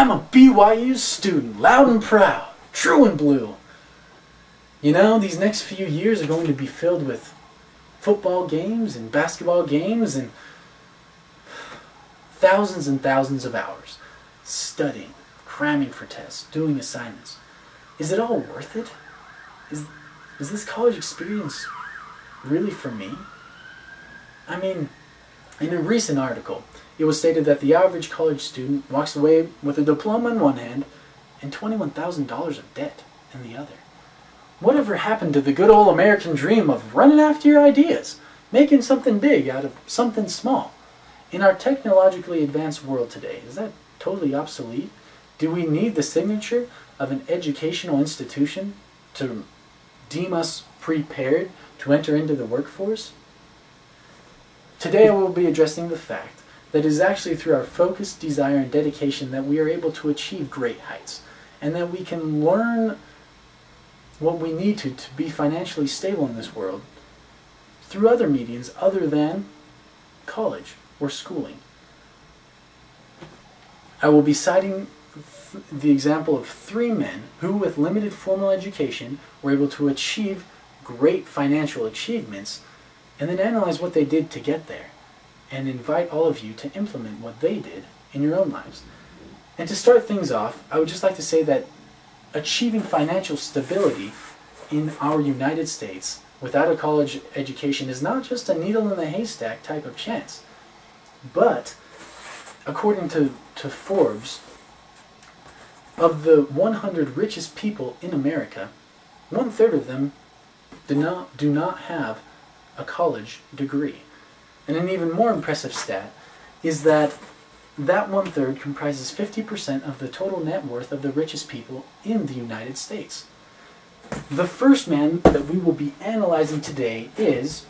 I'm a BYU student, loud and proud, true and blue. You know, these next few years are going to be filled with football games and basketball games and thousands of hours studying, cramming for tests, doing assignments. Is it all worth it? Is this college experience really for me? I mean, in a recent article, it was stated that the average college student walks away with a diploma in one hand and $21,000 of debt in the other. Whatever happened to the good old American dream of running after your ideas, making something big out of something small? In our technologically advanced world today, is that totally obsolete? Do we need the signature of an educational institution to deem us prepared to enter into the workforce? Today I will be addressing the fact that it is actually through our focus, desire, and dedication that we are able to achieve great heights, and that we can learn what we need to be financially stable in this world through other mediums other than college or schooling. I will be citing the example of 3 men who, with limited formal education, were able to achieve great financial achievements, and then analyze what they did to get there, and invite all of you to implement what they did in your own lives. And to start things off, I would just like to say that achieving financial stability in our United States without a college education is not just a needle in the haystack type of chance. But, according to Forbes, of the 100 richest people in America, 1/3 of them do not have a college degree. And an even more impressive stat is that 1/3 comprises 50% of the total net worth of the richest people in the United States. The first man that we will be analyzing today is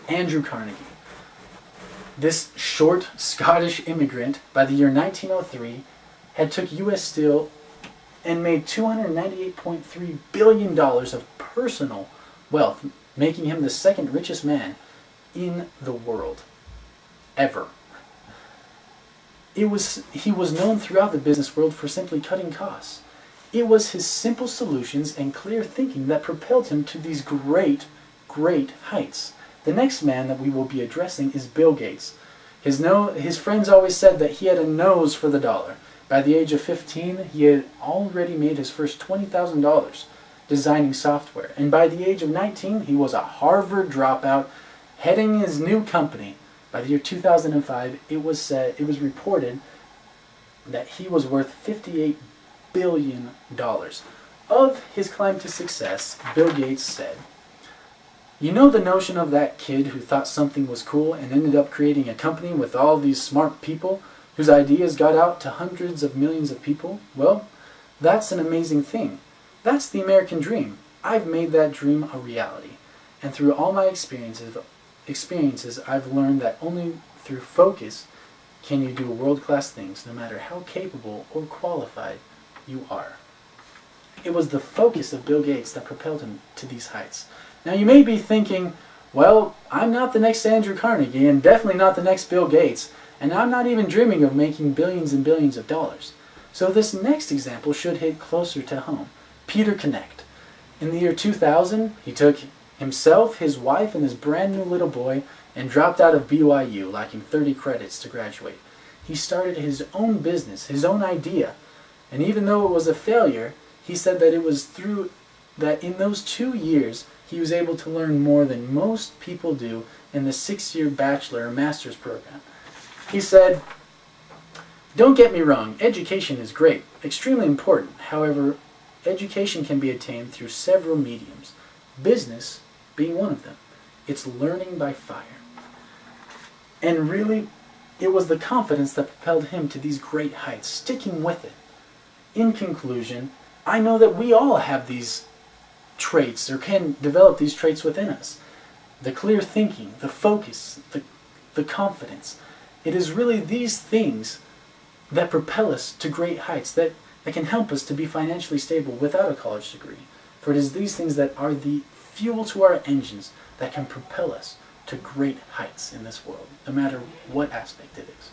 Andrew Carnegie. This short Scottish immigrant, by the year 1903, had took U.S. Steel and made $298.3 billion of personal wealth, making him the second richest man in the world, ever. He was known throughout the business world for simply cutting costs. It was his simple solutions and clear thinking that propelled him to these great heights. The next man that we will be addressing is Bill Gates. His friends always said that he had a nose for the dollar. By the age of 15, he had already made his first $20,000 designing software. And by the age of 19, he was a Harvard dropout heading his new company. By the year 2005, it was reported that he was worth $58 billion. Of his climb to success, Bill Gates said, "You know the notion of that kid who thought something was cool and ended up creating a company with all these smart people whose ideas got out to hundreds of millions of people? Well, that's an amazing thing. That's the American dream. I've made that dream a reality. And through all my experiences, I've learned that only through focus can you do world-class things, no matter how capable or qualified you are." It was the focus of Bill Gates that propelled him to these heights. Now you may be thinking, well, I'm not the next Andrew Carnegie, and definitely not the next Bill Gates, and I'm not even dreaming of making billions and billions of dollars. So this next example should hit closer to home. Peter Knecht. In the year 2000, he took himself, his wife, and his brand new little boy and dropped out of BYU, lacking 30 credits to graduate. He started his own business, his own idea, and even though it was a failure, he said that it was through that in those 2 years he was able to learn more than most people do in the 6-year bachelor or master's program. He said, "Don't get me wrong, education is great, extremely important. However, education can be attained through several mediums, business being one of them. It's learning by fire." And really, it was the confidence that propelled him to these great heights, sticking with it. In conclusion, I know that we all have these traits, or can develop these traits within us. The clear thinking, the focus, the confidence. It is really these things that propel us to great heights, that can help us to be financially stable without a college degree. For it is these things that are the fuel to our engines that can propel us to great heights in this world, no matter what aspect it is.